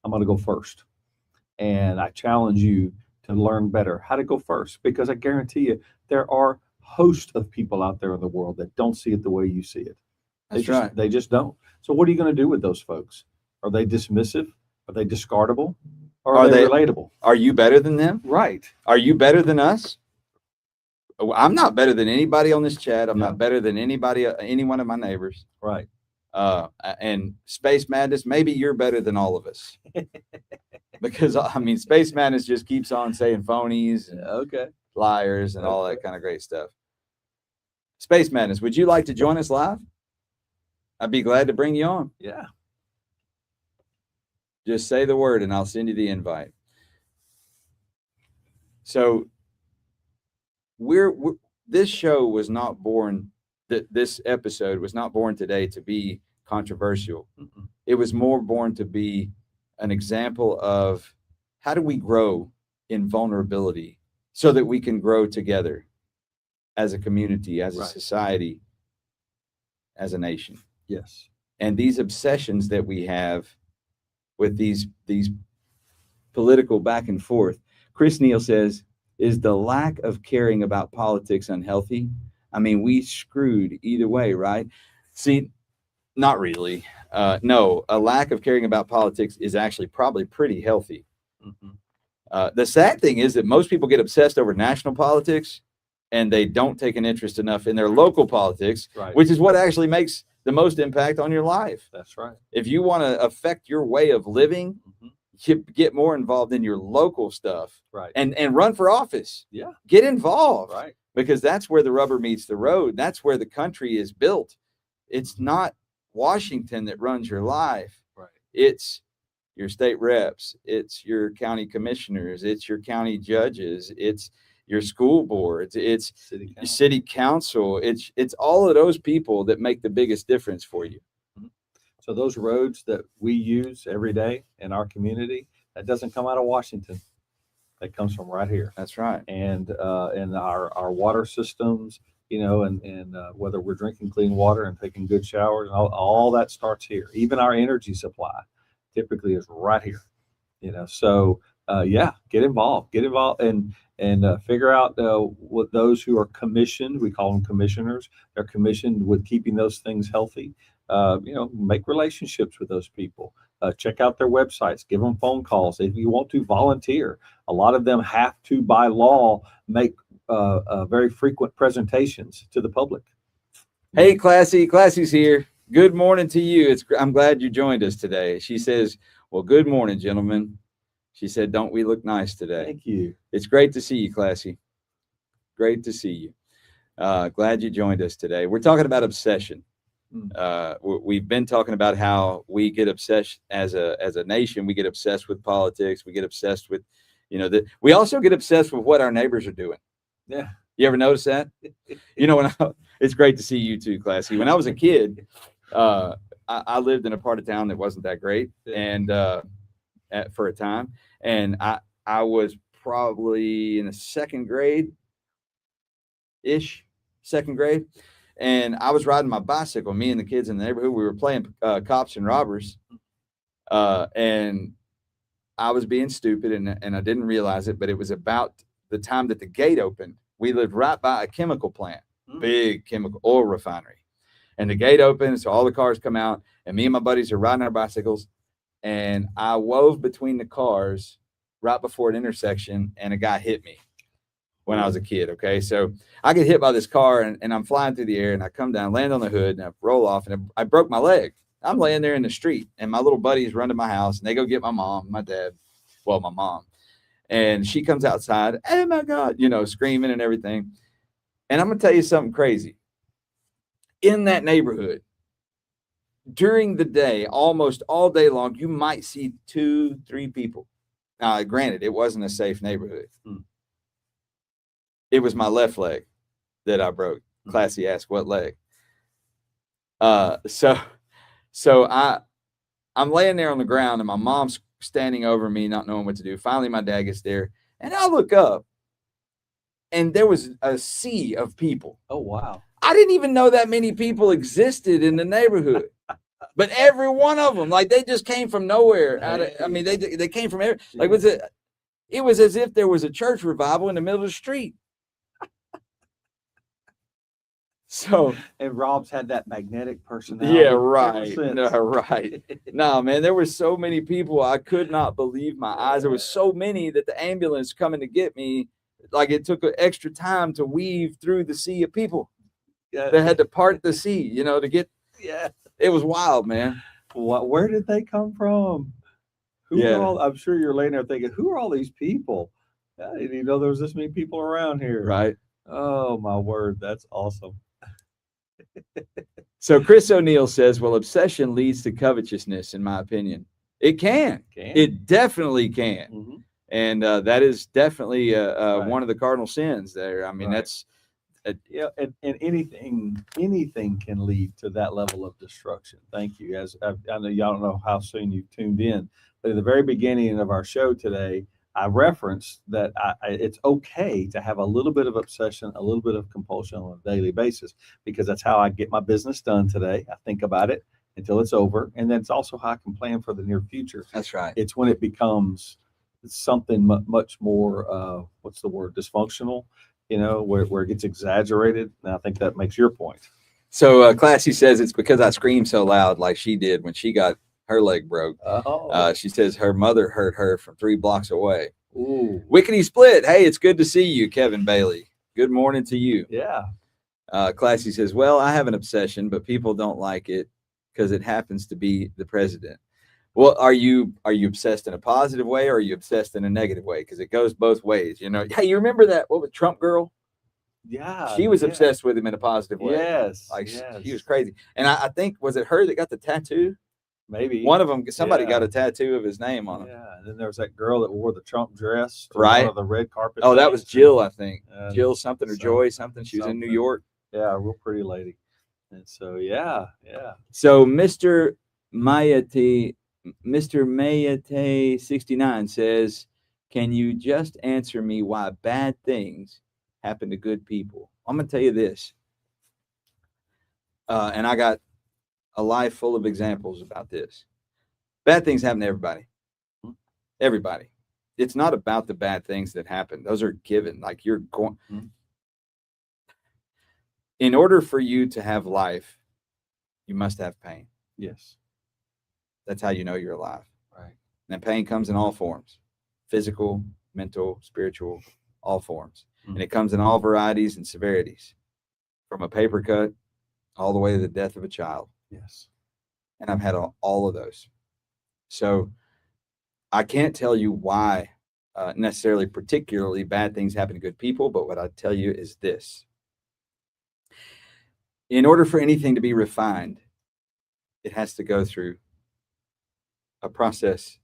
I'm going to go first. And I challenge you to learn better how to go first, because I guarantee you there are hosts of people out there in the world that don't see it the way you see it. That's right. They just don't. So what are you going to do with those folks? Are they dismissive? Are they discardable? Or are they relatable? Are you better than them? Right. Are you better than us? I'm not better than anybody on this chat. I'm No. not better than anybody, any one of my neighbors. Right. And Space Madness, maybe you're better than all of us. Because I mean, Space Madness just keeps on saying phonies and Okay. liars and all that Okay. kind of great stuff. Space Madness, would you like to join us live? I'd be glad to bring you on. Yeah. Just say the word and I'll send you the invite. So this show was not born, this episode was not born today to be controversial. Mm-mm. It was more born to be an example of how do we grow in vulnerability so that we can grow together as a community, as a Right. society, as a nation. Yes. And these obsessions that we have with these political back and forth. Chris Neal says, is the lack of caring about politics unhealthy? I mean, we screwed either way, right? See, not really. No, a lack of caring about politics is actually probably pretty healthy. Mm-hmm. The sad thing is that most people get obsessed over national politics and they don't take an interest enough in their local politics, Right. which is what actually makes the most impact on your life. That's right. If you want to affect your way of living, Mm-hmm. get more involved in your local stuff Right. and run for office. Yeah. Get involved. Right. Because that's where the rubber meets the road. That's where the country is built. It's not Washington that runs your life. Right. It's your state reps. It's your county commissioners. It's your county judges. It's your school boards. It's City your council. city council. It's all of those people that make the biggest difference for you. So those roads that we use every day in our community, that doesn't come out of Washington. That comes from right here. That's right. And our water systems, you know, and whether we're drinking clean water and taking good showers, all that starts here. Even our energy supply typically is right here, you know. So yeah, get involved and figure out what those who are commissioned, we call them commissioners, they're commissioned with keeping those things healthy. You know, make relationships with those people. Check out their websites, give them phone calls. If you want to volunteer, a lot of them have to, by law, make very frequent presentations to the public. Hey, Classy. Classy's here. Good morning to you. I'm glad you joined us today. She says, well, good morning, gentlemen. She said, don't we look nice today? Thank you. It's great to see you, Classy. Great to see you. Glad you joined us today. We're talking about obsession. We've been talking about how we get obsessed as a nation. We get obsessed with politics. We get obsessed with, you know, we also get obsessed with what our neighbors are doing. Yeah. You ever notice that? You know, it's great to see you too, Classy. When I was a kid, I lived in a part of town that wasn't that great, and for a time, and I was probably in the second grade, and I was riding my bicycle. Me and the kids in the neighborhood, we were playing cops and robbers, and I was being stupid, and I didn't realize it, but it was about the time that the gate opened. We lived right by a chemical plant, big chemical oil refinery, and the gate opened, so all the cars come out, and me and my buddies are riding our bicycles, and I wove between the cars right before an intersection, and a guy hit me when I was a kid. Okay, so I get hit by this car, and I'm flying through the air, and I come down, land on the hood, and I roll off, and I broke my leg. I'm laying there in the street, and my little buddies run to my house, and they go get my mom, my dad, well, my mom, and she comes outside, oh my God, you know, screaming and everything. And I'm gonna tell you something crazy. In that neighborhood, during the day, almost all day long, you might see 2-3 people. Now, granted, it wasn't a safe neighborhood. It was my left leg that I broke. Classy asked, what leg? So I'm laying there on the ground, and my mom's standing over me, not knowing what to do. Finally, my dad gets there, and I look up, and there was a sea of people. Oh, wow. I didn't even know that many people existed in the neighborhood. But every one of them, like, they just came from nowhere. They came from every, like, it was as if there was a church revival in the middle of the street. So, And Rob's had that magnetic personality. yeah, ever right. since. No, right. No, man, there were so many people. I could not believe my eyes. There was so many that the ambulance coming to get me, like, it took an extra time to weave through the sea of people. Yeah. They had to part the sea, you know, to get. Yeah. It was wild, man. Where did they come from? I'm sure you're laying there thinking, who are all these people? I didn't even know there was this many people around here. Right. Oh, my word. That's awesome. So Chris O'Neill says, well, obsession leads to covetousness, in my opinion. It can. It definitely can. Mm-hmm. And that is definitely Right. one of the cardinal sins there. I mean, Right. that's. Yeah, and anything can lead to that level of destruction. Thank you. As I know, y'all don't know how soon you tuned in, but at the very beginning of our show today, I referenced that it's okay to have a little bit of obsession, a little bit of compulsion on a daily basis, because that's how I get my business done today. I think about it until it's over, and then it's also how I can plan for the near future. That's right. It's when it becomes something much more, what's the word, dysfunctional, you know, where it gets exaggerated. And I think that makes your point. So Classy says it's because I screamed so loud like she did when she got her leg broke. Oh, She says her mother heard her from 3 blocks away. ooh, Wickety split. Hey, it's good to see you, Kevin Bailey. Good morning to you. yeah. Classy says, well, I have an obsession, but people don't like it because it happens to be the president. Well, are you obsessed in a positive way or are you obsessed in a negative way? Because it goes both ways. You know, hey, you remember that what was Trump girl? Yeah. She was yeah. obsessed with him in a positive way. Yes. Like yes. he was crazy. And I think was it her that got the tattoo? Maybe One of them, somebody Yeah. got a tattoo of his name on him. Yeah. And then there was that girl that wore the Trump dress to Right. one of the red carpet. Oh, that was things. Jill, I think. And Jill something or Joy something. She was in New something. York. Yeah, a real pretty lady. And so yeah. So Mr. Mayate 69 says, "Can you just answer me why bad things happen to good people?" I'm gonna tell you this, and I got a life full of examples about this. Bad things happen to everybody. Everybody. It's not about the bad things that happen. Those are given. Like you're going. Mhm. In order for you to have life, you must have pain. Yes. That's how you know you're alive. Right. And pain comes in all forms: physical, mental, spiritual, all forms. And it comes in all varieties and severities, from a paper cut all the way to the death of a child. Yes. And I've had all of those. So I can't tell you why necessarily particularly bad things happen to good people, but what I tell you is this. In order for anything to be refined, it has to go through a process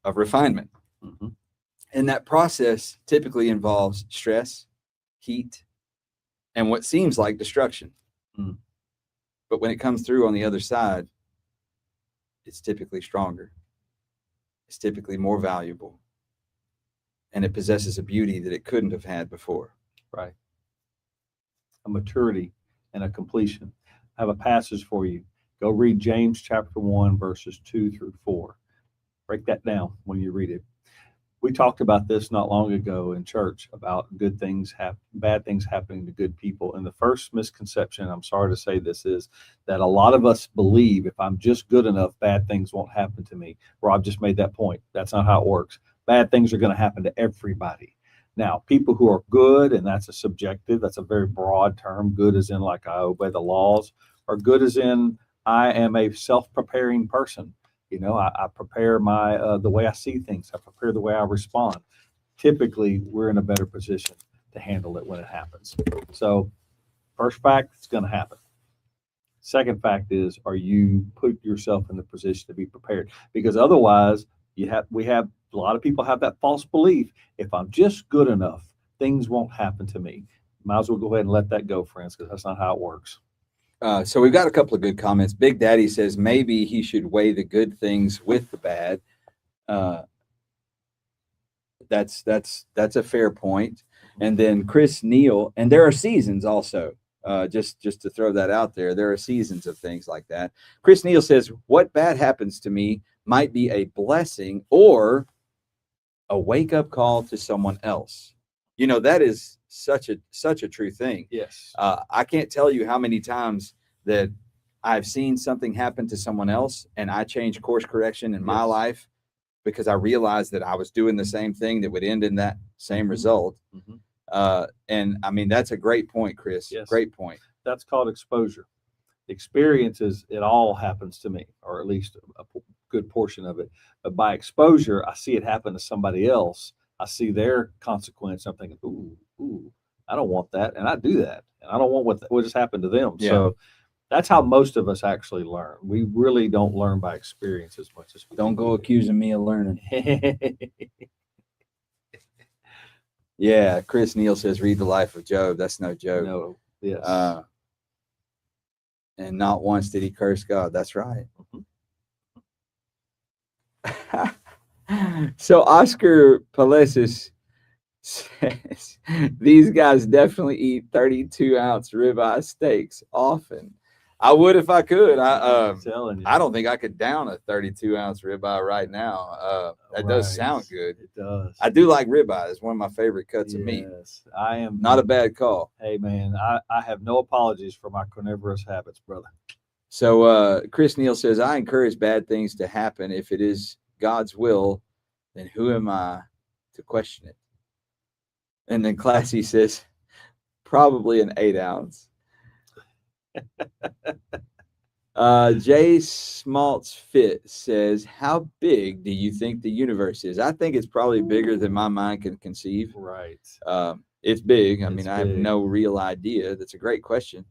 of refinement. Mhm. And that process typically involves stress, heat, and what seems like destruction. Mm. But when it comes through on the other side, it's typically stronger. It's typically more valuable. And it possesses a beauty that it couldn't have had before. Right. A maturity and a completion. I have a passage for you. Go read James chapter 1, verses 2 through 4. Break that down when you read it. We talked about this not long ago in church about bad things happening to good people. And the first misconception, I'm sorry to say this, is that a lot of us believe if I'm just good enough, bad things won't happen to me. Rob just made that point. That's not how it works. Bad things are going to happen to everybody. Now, people who are good, and that's a very broad term. Good as in like I obey the laws, or good as in I am a self-preparing person. You know, I prepare the way I see things. I prepare the way I respond. Typically, we're in a better position to handle it when it happens. So, first fact, it's going to happen. Second fact is, are you put yourself in the position to be prepared? Because otherwise, a lot of people have that false belief. If I'm just good enough, things won't happen to me. Might as well go ahead and let that go, friends, because that's not how it works. So we've got a couple of good comments. Big Daddy says maybe he should weigh the good things with the bad. That's a fair point. And then Chris Neal, and there are seasons also. Just to throw that out there, there are seasons of things like that. Chris Neal says, "What bad happens to me might be a blessing or a wake-up call to someone else." You know, that is such a true thing. Yes. I can't tell you how many times that I've seen something happen to someone else and I changed course correction in my Yes. life because I realized that I was doing the same thing that would end in that same result. Mhm. And I mean, that's a great point, Chris. Yes. Great point. That's called exposure. Experiences, it all happens to me, or at least a good portion of it. But by exposure, I see it happen to somebody else. I see their consequence. I'm thinking, ooh, I don't want that. And I do that. And I don't want what just happened to them. Yeah. So that's how most of us actually learn. We really don't learn by experience as much as we Don't do. go accusing me of learning. Yeah. Chris Neal says, read the life of Job. That's no joke. No. Yes. And not once did he curse God. That's right. So Oscar Palesis says these guys definitely eat 32-ounce ribeye steaks often. I would if I could. I'm telling you. I don't think I could down a 32-ounce ribeye right now. That does sound good. It does. I do like ribeye. It's one of my favorite cuts of meat. Yes, I am Not a bad call. Hey man, I have no apologies for my carnivorous habits, brother. So Chris Neal says, I encourage bad things to happen. If it is God's will, then who am I to question it? And then Classy says, probably an 8-ounce. Jay Smaltz Fit says, "How big do you think the universe is?" I think it's probably bigger than my mind can conceive. Right. It's big. I It's mean, I have big. no real idea. That's a great question.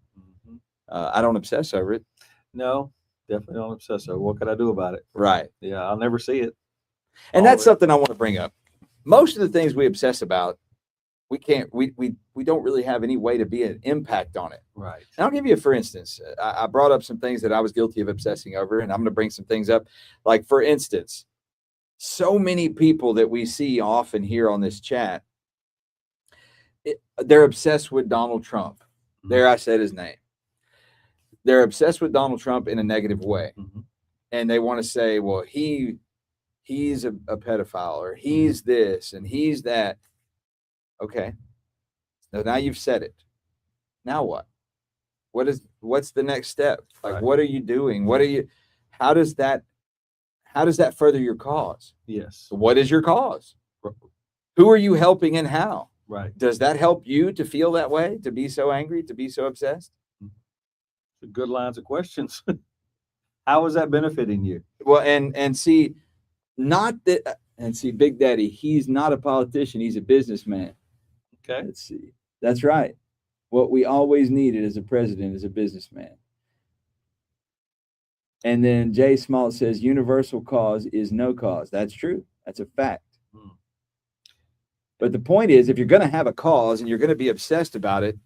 Mhm. I don't obsess over it. No, definitely don't obsess over. What could I do about it? Right. Yeah, I'll never see it. And All that's of it. something I want to bring up. Most of the things we obsess about, we can't, we don't really have any way to be an impact on it. Right. And I'll give you a for instance. I brought up some things that I was guilty of obsessing over, and I'm going to bring some things up. Like, for instance, so many people that we see often here on this chat, they're obsessed with Donald Trump. There, I said his name. They're obsessed with Donald Trump in a negative way. Mhm. And they want to say, well, he's a pedophile, or he's this and he's that. Okay. So now you've said it. Now what? What's the next step? Like, Right. what are you doing? How does that further your cause? Yes. What is your cause? Who are you helping and how? Right. Does that help you to feel that way, to be so angry, to be so obsessed? Good lines of questions. How is that benefiting you? Well, and see, not that, and see, Big Daddy, he's not a politician, he's a businessman. Okay. Let's see. That's right. What we always needed as a president is a businessman. And then Jay Small says universal cause is no cause. That's true. That's a fact. Hmm. But the point is, if you're going to have a cause and you're going to be obsessed about it,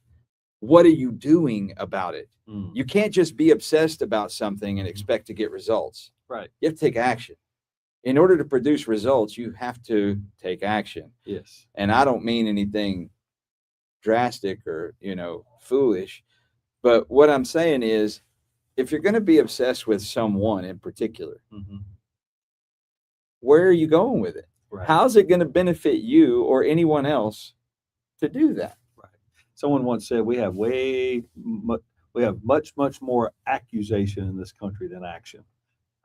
what are you doing about it? Hmm. You can't just be obsessed about something and expect to get results. Right. You have to take action. In order to produce results, you have to take action. Yes. And I don't mean anything drastic or, foolish. But what I'm saying is, if you're going to be obsessed with someone in particular, Mm-hmm. where are you going with it? Right. How's it going to benefit you or anyone else to do that? Right. Someone once said we have much more accusation in this country than action.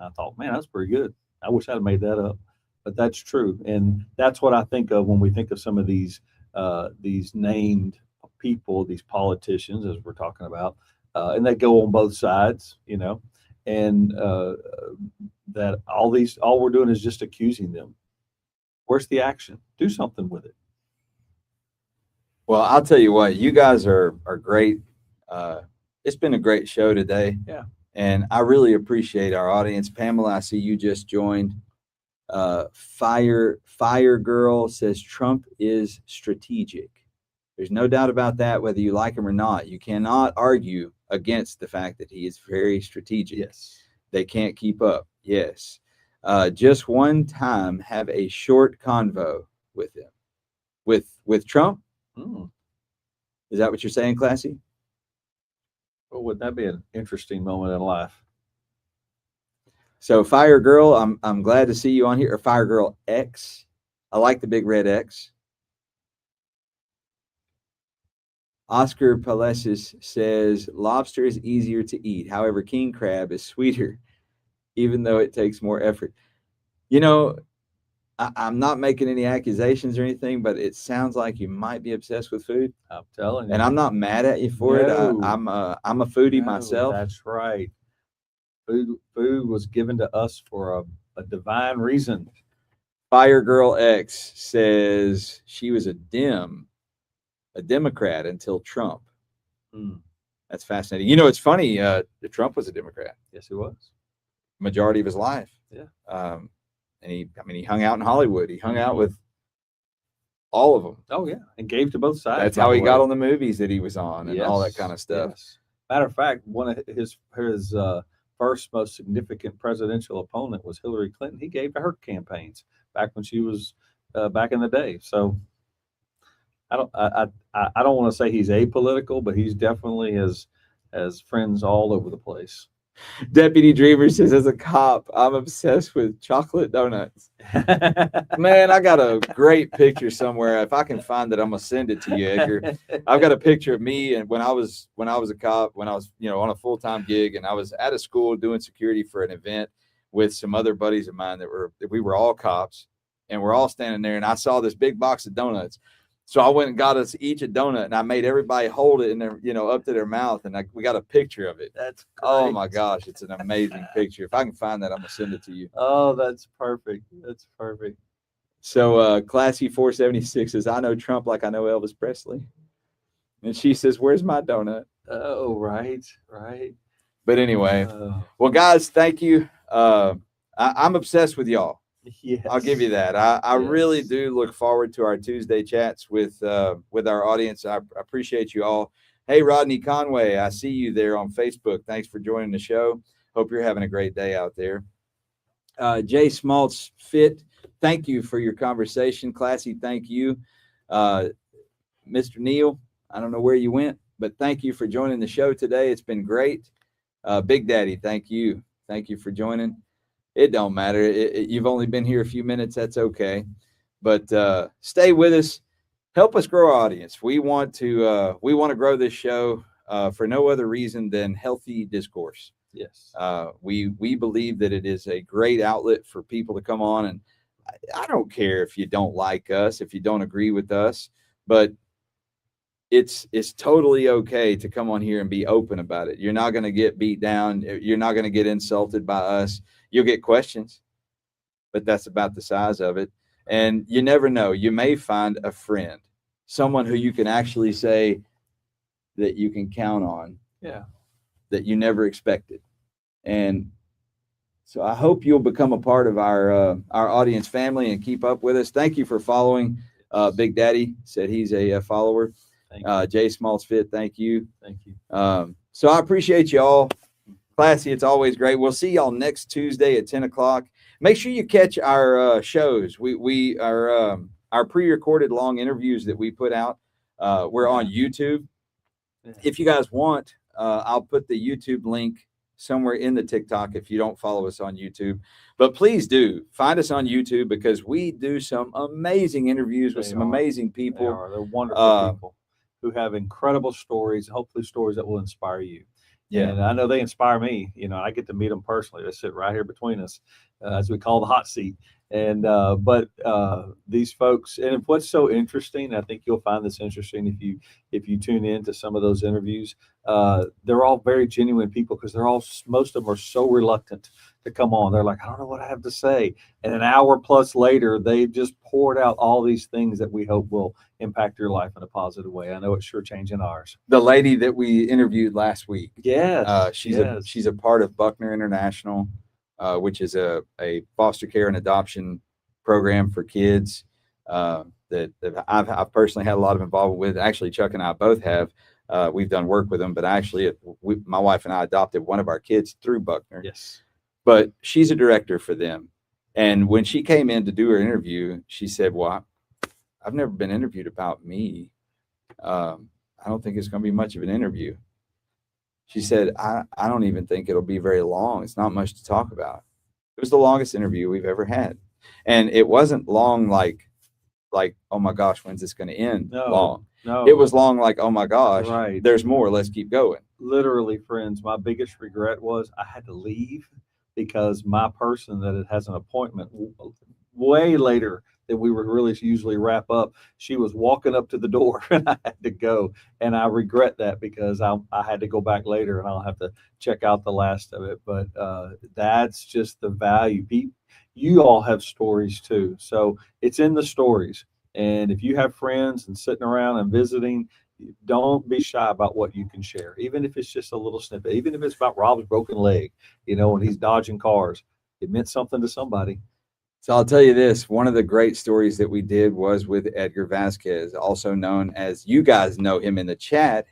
I thought, man, that's pretty good. I wish I'd have made that up, but that's true, and that's what I think of when we think of some of these named people, these politicians, as we're talking about, and they go on both sides, and that all we're doing is just accusing them. Where's the action? Do something with it. Well, I'll tell you what, you guys are great. It's been a great show today. Yeah. And I really appreciate our audience. Pamela, I see you just joined. Fire Girl says Trump is strategic. There's no doubt about that, whether you like him or not. You cannot argue against the fact that he is very strategic. Yes. They can't keep up. Yes. Just one time have a short convo with him. With Trump? Mm. Is that what you're saying, Classy? Well, wouldn't that be an interesting moment in life? So Fire Girl, I'm glad to see you on here. Or Fire Girl X. I like the big red X. Oscar Palesis says lobster is easier to eat. However, king crab is sweeter, even though it takes more effort. I'm not making any accusations or anything, but it sounds like you might be obsessed with food. I'm telling you. And I'm not mad at you for it. No. I'm a foodie No, myself. That's right. Food was given to us for a divine reason. Fire Girl X says she was a Democrat until Trump. Hmm. That's fascinating. It's funny. Trump was a Democrat Yes, it was. majority of his life. Yeah. And he hung out in Hollywood. He hung out with all of them. Oh yeah, and gave to both sides. That's by how the he way. got on the movies that he was on and all that Yes, kind of stuff. yes. Matter of fact, one of his first most significant presidential opponent was Hillary Clinton. He gave to her campaigns back when she was back in the day. So I don't want to say he's apolitical, but he's definitely has friends all over the place. Deputy Dreamer says, as a cop, I'm obsessed with chocolate donuts. Man, I got a great picture somewhere. If I can find it, I'm gonna send it to you, Edgar. I've got a picture of me and when I was a cop, when I was on a full-time gig, and I was at a school doing security for an event with some other buddies of mine that we were all cops, and we're all standing there, and I saw this big box of donuts. So I went and got us each a donut, and I made everybody hold it in their, up to their mouth, and we got a picture of it. That's Oh great. my gosh, it's an amazing picture. If I can find that, I'm gonna send it to you. Oh, that's perfect. That's perfect. So Classy 476 says, I know Trump like I know Elvis Presley. And she says, where's my donut? Oh, right. But anyway, Oh, well, guys, thank you. I'm obsessed with y'all. yes. I'll give you that. I really Yes. do look forward to our Tuesday chats with our audience. I appreciate you all. Hey, Rodney Conway, I see you there on Facebook. Thanks for joining the show. Hope you're having a great day out there. Jay Smaltz Fit, thank you for your conversation. Classy, thank you. Mr. Neal, I don't know where you went, but thank you for joining the show today. It's been great. Big Daddy, thank you. Thank you for joining. It don't matter. You've only been here a few minutes. That's okay. But stay with us. Help us grow our audience. We want to grow this show for no other reason than healthy discourse. Yes. We believe that it is a great outlet for people to come on, and I don't care if you don't like us, if you don't agree with us, but it's totally okay to come on here and be open about it. You're not going to get beat down. You're not going to get insulted by us. You'll get questions, but that's about the size of it. And you never know. You may find a friend, someone who you can actually say that you can count on. Yeah. That you never expected. And so I hope you'll become a part of our audience family and keep up with us. Thank you for following. Big Daddy said he's a follower. Thank you. Jay Smalls Fit, thank you. Thank you. So I appreciate y'all. Classy, it's always great. We'll see y'all next Tuesday at 10 o'clock. Make sure you catch our shows. We are our pre-recorded long interviews that we put out. We're on YouTube. Yeah. If you guys want, I'll put the YouTube link somewhere in the TikTok if you don't follow us on YouTube. But please do find us on YouTube because we do some amazing interviews with some amazing people. They're wonderful people who have incredible stories, hopefully stories that will inspire you. Yeah. And I know they inspire me. I get to meet them personally. They sit right here between us, as we call the hot seat. And but these folks, and what's so interesting, I think you'll find this interesting if you tune in to some of those interviews. They're all very genuine people because most of them are so reluctant to come on. They're like, I don't know what I have to say. And an hour plus later, they've just poured out all these things that we hope will impact your life in a positive way. I know it's sure changing ours. The lady that we interviewed last week. Yes. She's a part of Buckner International, which is a foster care and adoption program for kids that I've personally had a lot of involvement with. Actually, Chuck and I both have. We've done work with them, but actually, my wife and I adopted one of our kids through Buckner. Yes. But she's a director for them. And when she came in to do her interview, she said, well, I've never been interviewed about me. I don't think it's going to be much of an interview. She said, I don't even think it'll be very long. It's not much to talk about. It was the longest interview we've ever had. And it wasn't long like, oh my gosh, when's this going to end? Long. No. It was long like, oh my gosh, Right. There's more. Let's keep going. Literally, friends, my biggest regret was I had to leave because my person that has an appointment way later than we would really usually wrap up, she was walking up to the door and I had to go. And I regret that because I had to go back later and I'll have to check out the last of it. But that's just the value. You all have stories too. So it's in the stories. And if you have friends and sitting around and visiting, don't be shy about what you can share, even if it's just a little snippet, even if it's about Rob's broken leg, and he's dodging cars. It meant something to somebody. So I'll tell you this, one of the great stories that we did was with Edgar Vasquez, also known as, you guys know him in the chat,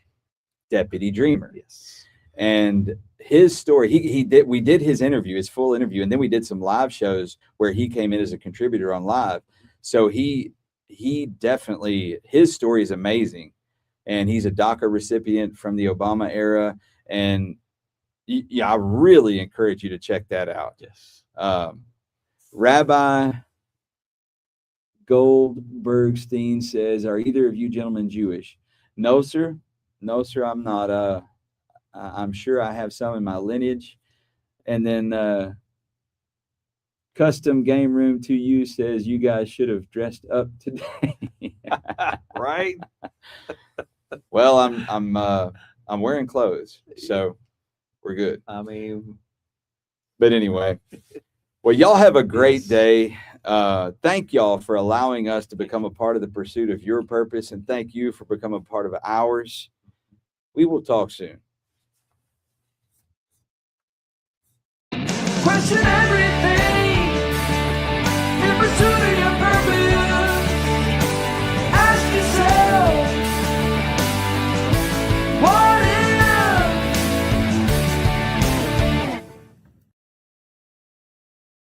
Deputy Dreamer. Yes. And his story, we did his interview, his full interview, and then we did some live shows where he came in as a contributor on live. So he definitely, his story is amazing. And he's a DACA recipient from the Obama era. And yeah, I really encourage you to check that out. Yes. Rabbi Goldbergstein says, are either of you gentlemen Jewish? No, sir. No, sir, I'm not. I'm sure I have some in my lineage. And then Custom Game Room to you says, you guys should have dressed up today. Right? Well, I'm wearing clothes, so we're good. I mean, But anyway, well, y'all have a great Yes. day. Thank y'all for allowing us to become a part of the pursuit of your purpose, and thank you for becoming a part of ours. We will talk soon. Question everything.